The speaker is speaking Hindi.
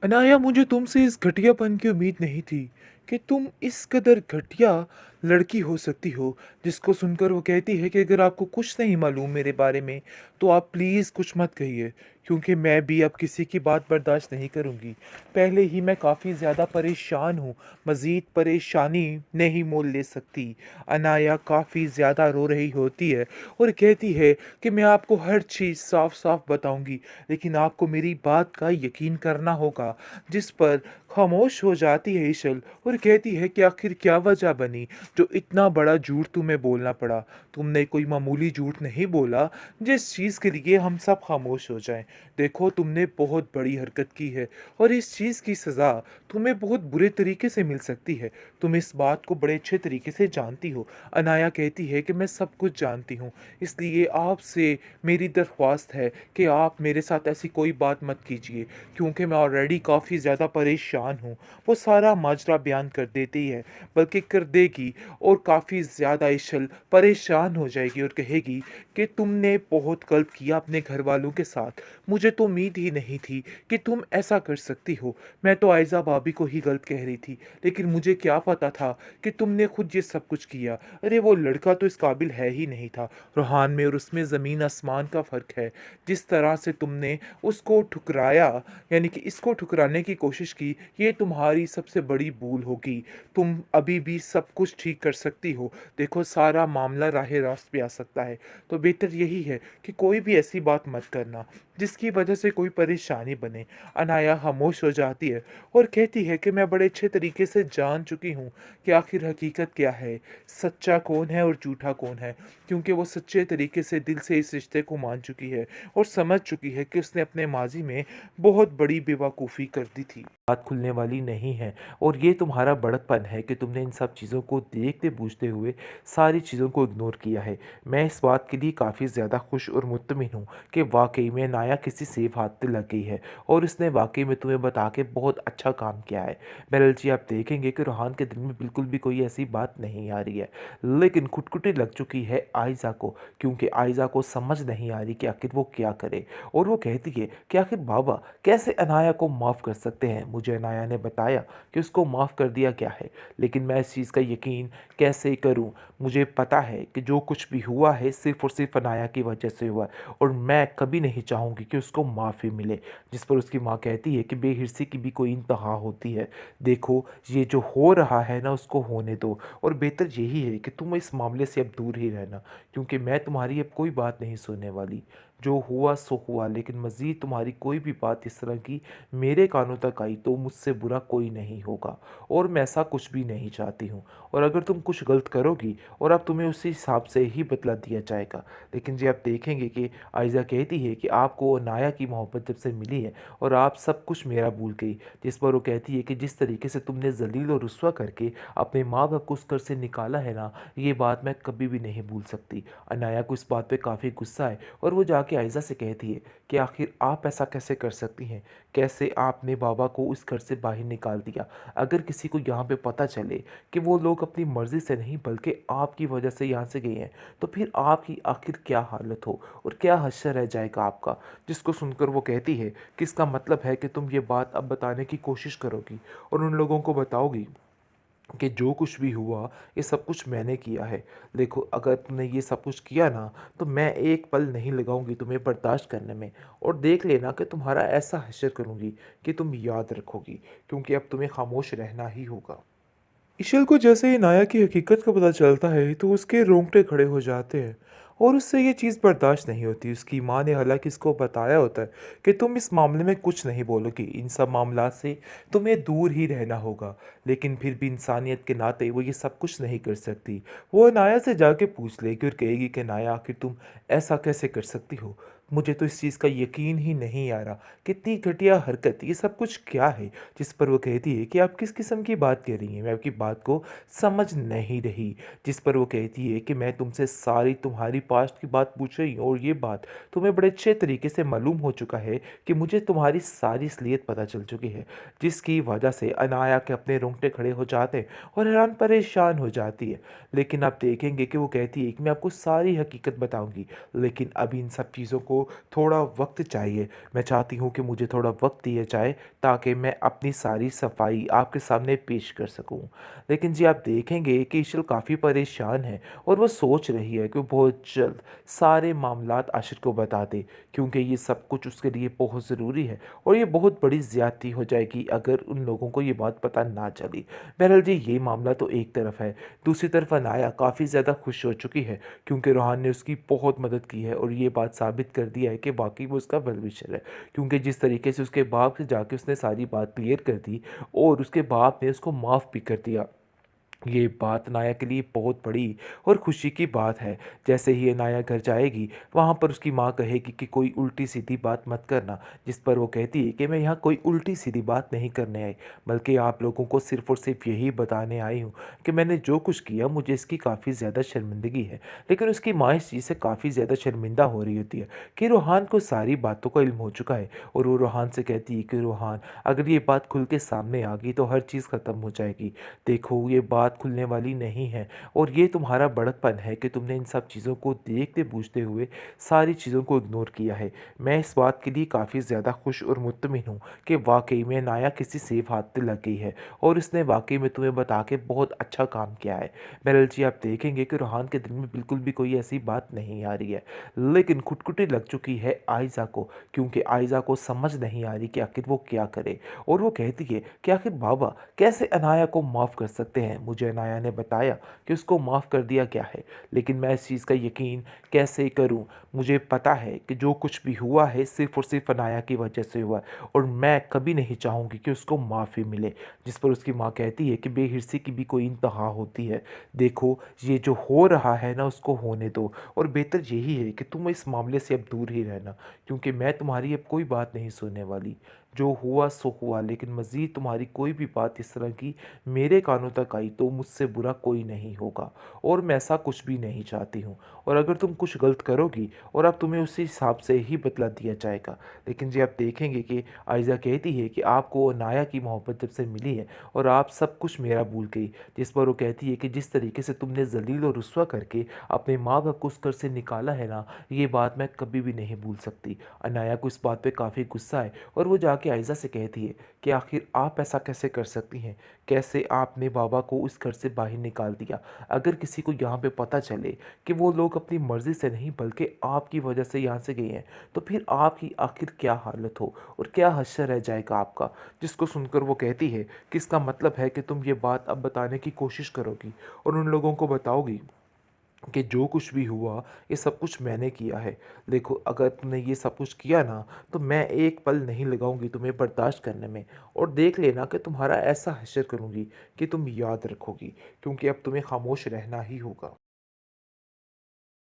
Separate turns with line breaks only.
अनाया, मुझे तुमसे इस घटियापन की उम्मीद नहीं थी कि तुम इस कदर घटिया लड़की हो सकती हो, जिसको सुनकर वो कहती है कि अगर आपको कुछ नहीं मालूम मेरे बारे में, तो आप प्लीज़ कुछ मत कहिए, क्योंकि मैं भी अब किसी की बात बर्दाश्त नहीं करूँगी। पहले ही मैं काफ़ी ज़्यादा परेशान हूँ, मज़ीद परेशानी नहीं मोल ले सकती। अनाया काफ़ी ज़्यादा रो रही होती है और कहती है कि मैं आपको हर चीज़ साफ-साफ बताऊँगी, लेकिन आपको मेरी बात का यकीन करना होगा। जिस पर खामोश हो जाती है इशल और कहती है कि आखिर क्या वजह बनी जो इतना बड़ा झूठ तुम्हें बोलना पड़ा। तुमने कोई मामूली झूठ नहीं बोला जिस चीज़ के लिए हम सब खामोश हो जाएं। देखो, तुमने बहुत बड़ी हरकत की है और इस चीज़ की सज़ा तुम्हें बहुत बुरे तरीके से मिल सकती है। तुम इस बात को बड़े अच्छे तरीके से जानती हो। अनाया कहती है कि मैं सब कुछ जानती हूँ, इसलिए आपसे मेरी दरख्वास्त है कि आप मेरे साथ ऐसी कोई बात मत कीजिए, क्योंकि मैं ऑलरेडी काफ़ी ज़्यादा परेशान हूँ। वो सारा माजरा बयान कर देती है, बल्कि कर देगी, और काफ़ी ज़्यादा इशल परेशान हो जाएगी और कहेगी कि तुमने बहुत गलत किया अपने घर वालों के साथ। मुझे तो उम्मीद ही नहीं थी कि तुम ऐसा कर सकती हो। मैं तो आयज़ा भाभी को ही गलत कह रही थी, लेकिन मुझे क्या पता था कि तुमने खुद ये सब कुछ किया। अरे वो लड़का तो इस काबिल है ही नहीं था। रूहान में और उसमें ज़मीन आसमान का फ़र्क है। जिस तरह से तुमने उसको ठुकराया, यानी कि इसको ठुकराने की कोशिश की, ये तुम्हारी सबसे बड़ी भूल होगी। तुम अभी भी सब कुछ ठीक कर सकती हो। देखो, सारा मामला राहे रास्त पे आ सकता है, तो बेहतर यही है कि कोई भी ऐसी बात मत करना जिसकी वजह से कोई परेशानी बने। अनाया खामोश हो जाती है और कहती है कि मैं बड़े अच्छे तरीके से जान चुकी हूँ कि आखिर हकीकत क्या है, सच्चा कौन है और झूठा कौन है, क्योंकि वो सच्चे तरीके से दिल से इस रिश्ते को मान चुकी है और समझ चुकी है कि उसने अपने माजी में बहुत बड़ी बेवकूफ़ी कर दी थी। बात खुलने वाली नहीं है, और ये तुम्हारा बड़कपन है कि तुमने इन सब चीज़ों को देखते बूझते हुए सारी चीज़ों को इग्नोर किया है। मैं इस बात के लिए काफ़ी ज़्यादा खुश और मुत्तमिन हूँ कि वाकई में नाया किसी सेफ हाथ पे लग गई है, और इसने वाकई में तुम्हें बता के बहुत अच्छा काम किया है। बहरहाल जी, आप देखेंगे कि रूहान के दिल में बिल्कुल भी कोई ऐसी बात नहीं आ रही है, लेकिन खुटखुटी लग चुकी है आयज़ा को, क्योंकि आयज़ा को समझ नहीं आ रही कि आखिर वो क्या करे। और वो कहती है कि आखिर बाबा कैसे अनाया को माफ़ कर सकते हैं। मुझे अनाया ने बताया कि उसको माफ़ कर दिया गया है, लेकिन मैं इस चीज़ का यकीन कैसे करूं। मुझे पता है कि जो कुछ भी हुआ है सिर्फ़ और सिर्फ़ अनाया की वजह से हुआ है, और मैं कभी नहीं चाहूँगी कि उसको माफ़ी मिले। जिस पर उसकी माँ कहती है कि बेहिर्सी की भी कोई इंतहा होती है। देखो, ये जो हो रहा है ना, उसको होने दो, और बेहतर यही है कि तुम इस मामले से अब दूर ही रहना, क्योंकि मैं तुम्हारी अब कोई बात नहीं सुनने वाली। जो हुआ सो हुआ, लेकिन मज़ीद तुम्हारी कोई भी बात इस तरह की मेरे कानों तक आई तो मुझसे बुरा कोई नहीं होगा, और मैं ऐसा कुछ भी नहीं चाहती हूँ। और अगर तुम कुछ गलत करोगी, और अब तुम्हें उसी हिसाब से ही बदला दिया जाएगा। लेकिन जी, आप देखेंगे कि आयज़ा कहती है कि आपको नाया की मोहब्बत जब से मिली है, और आप सब कुछ मेरा भूल गई। जिस पर वो कहती है कि जिस तरीके से तुमने जलील और रुस्वा करके अपने माँ बाप को उस घर से निकाला है ना, ये बात मैं कभी भी नहीं भूल सकती। अनाया को इस बात पे काफ़ी गुस्सा है, और वो जाके आयज़ा से कहती है कि आखिर आप ऐसा कैसे कर सकती हैं? कैसे आपने बाबा को उस घर से बाहर निकाल दिया? अगर किसी को यहाँ पे पता चले कि वो लोग अपनी मर्ज़ी से नहीं बल्कि आपकी वजह से यहाँ से गए हैं, तो फिर आपकी आखिर क्या हालत हो और क्या हश्र रह जाएगा आपका? जिसको सुनकर वो कहती है कि इसका मतलब है कि तुम ये बात अब बताने की कोशिश करोगी और उन लोगों को बताओगी कि जो कुछ भी हुआ ये सब कुछ मैंने किया है। देखो, अगर तुमने ये सब कुछ किया ना, तो मैं एक पल नहीं लगाऊंगी तुम्हें बर्दाश्त करने में, और देख लेना कि तुम्हारा ऐसा हश्र करूंगी कि तुम याद रखोगी, क्योंकि अब तुम्हें खामोश रहना ही होगा। इशल को जैसे ही नाया की हकीकत का पता चलता है, तो उसके रोंगटे खड़े हो जाते हैं, और उससे ये चीज़ बर्दाश्त नहीं होती। उसकी माँ ने हालांकि इसको बताया होता है कि तुम इस मामले में कुछ नहीं बोलोगी, इन सब मामला से तुम्हें दूर ही रहना होगा, लेकिन फिर भी इंसानियत के नाते वो ये सब कुछ नहीं कर सकती। वो नाया से जाके पूछ लेगी और कहेगी कि नाया, आखिर तुम ऐसा कैसे कर सकती हो? मुझे तो इस चीज़ का यकीन ही नहीं आ रहा। कितनी घटिया हरकत, ये सब कुछ क्या है? जिस पर वो कहती है कि आप किस किस्म की बात कह रही हैं, मैं आपकी बात को समझ नहीं रही। जिस पर वो कहती है कि मैं तुमसे सारी तुम्हारी पास्ट की बात पूछ रही हूँ, और ये बात तुम्हें बड़े अच्छे तरीके से मालूम हो चुका है कि मुझे तुम्हारी सारी असलियत पता चल चुकी है, जिसकी वजह से अनाया के अपने रोंगटे खड़े हो जाते हैं और हैरान परेशान हो जाती है। लेकिन आप देखेंगे कि वो कहती है कि मैं आपको सारी हकीकत बताऊंगी, लेकिन अभी इन सब चीज़ों को को थोड़ा वक़्त चाहिए। मैं चाहती हूँ कि मुझे थोड़ा वक़्त दिया जाए ताकि मैं अपनी सारी सफाई आपके सामने पेश कर सकूँ। लेकिन जी आप देखेंगे कि ईशल काफ़ी परेशान है और वो सोच रही है कि वो बहुत जल्द सारे मामलात आशिर को बता दे, क्योंकि ये सब कुछ उसके लिए बहुत ज़रूरी है और ये बहुत बड़ी ज़्यादती हो जाएगी अगर उन लोगों को ये बात पता ना चली। बहरहाल जी ये मामला तो एक तरफ है, दूसरी तरफ अनाया काफ़ी ज़्यादा खुश हो चुकी है क्योंकि रोहान ने उसकी बहुत मदद की है और ये बात साबित कर दिया है कि वाक़ई वो उसका वेल विशर है। क्योंकि जिस तरीके से उसके बाप से जाके उसने सारी बात क्लियर कर दी और उसके बाप ने उसको माफ़ भी कर दिया। ये बात अनाया के लिए बहुत बड़ी और खुशी की बात है। जैसे ही अनाया घर जाएगी, वहाँ पर उसकी माँ कहेगी कि कोई उल्टी-सीधी बात मत करना, जिस पर वो कहती है कि मैं यहाँ कोई उल्टी-सीधी बात नहीं करने आई, बल्कि आप लोगों को सिर्फ़ और सिर्फ़ यही बताने आई हूँ कि मैंने जो कुछ किया मुझे इसकी काफ़ी ज़्यादा शर्मिंदगी है। लेकिन उसकी माँ इस चीज़ से काफ़ी ज़्यादा शर्मिंदा हो रही होती है कि रूहान को सारी बातों का इल्म हो चुका है और वो रूहान से कहती है कि रूहान, अगर ये बात खुल के सामने आ गई तो हर चीज़ ख़त्म हो जाएगी। देखो ये बात खुलने वाली नहीं है और ये तुम्हारा बड़कपन है कि तुमने इन सब चीज़ों को देखते बूझते हुए सारी चीज़ों को इग्नोर किया है। मैं इस बात के लिए काफ़ी ज़्यादा खुश और मुत्तमिन हूँ कि वाक़ई में नाया किसी सेफ हाथ पे लग गई है और इसने वाक़ई में तुम्हें बता के बहुत अच्छा काम किया है। बहरहाल जी आप देखेंगे कि रूहान के दिल में बिल्कुल भी कोई ऐसी बात नहीं आ रही है। लेकिन खुटखुटी लग चुकी है आइज़ा को, क्योंकि आइज़ा को समझ नहीं आ रही कि आखिर वो क्या करे और वो कहती है कि आखिर बाबा कैसे अनाया को माफ़ कर सकते हैं? मुझे अनाया ने बताया कि उसको माफ़ कर दिया गया है, लेकिन मैं इस चीज़ का यकीन कैसे करूँ? मुझे पता है कि जो कुछ भी हुआ है सिर्फ़ और सिर्फ़ अनाया की वजह से हुआ है और मैं कभी नहीं चाहूँगी कि उसको माफ़ी मिले। जिस पर उसकी माँ कहती है कि बेहिर्सी की भी कोई इंतहा होती है। देखो, ये जो हो रहा है ना उसको होने दो और बेहतर यही है कि तुम इस मामले से अब दूर ही रहना, क्योंकि मैं तुम्हारी अब कोई बात नहीं सुनने वाली। जो हुआ सो हुआ, लेकिन मज़ीद तुम्हारी कोई भी बात इस तरह की मेरे कानों तक आई तो मुझसे बुरा कोई नहीं होगा और मैं ऐसा कुछ भी नहीं चाहती हूँ। और अगर तुम कुछ गलत करोगी और अब तुम्हें उसी हिसाब से ही बदला दिया जाएगा। लेकिन जी आप देखेंगे कि आयज़ा कहती है कि आपको अनाया की मोहब्बत जब से मिली है और आप सब कुछ मेरा भूल गई। जिस पर वो कहती है कि जिस तरीके से तुमने ज़लील और रुस्वा करके अपने माँ बाप को उस घर से निकाला है ना, ये बात मैं कभी भी नहीं भूल सकती। अनाया को इस बात पे काफ़ी गुस्सा है और वो जाके आयज़ा से कहती है कि आखिर आप ऐसा कैसे कर सकती हैं? कैसे आपने बाबा को इस घर से बाहर निकाल दिया? अगर किसी को यहाँ पे पता चले कि वो लोग अपनी मर्ज़ी से नहीं बल्कि आपकी वजह से यहाँ से गए हैं, तो फिर आपकी आखिर क्या हालत हो और क्या हश्र रह जाएगा आपका? जिसको सुनकर वो कहती है कि इसका मतलब है कि तुम ये बात अब बताने की कोशिश करोगी और उन लोगों को बताओगी कि जो कुछ भी हुआ ये सब कुछ मैंने किया है। देखो अगर तुमने ये सब कुछ किया ना तो मैं एक पल नहीं लगाऊँगी तुम्हें बर्दाश्त करने में और देख लेना कि तुम्हारा ऐसा हश्र करूँगी कि तुम याद रखोगी, क्योंकि अब तुम्हें खामोश रहना ही होगा।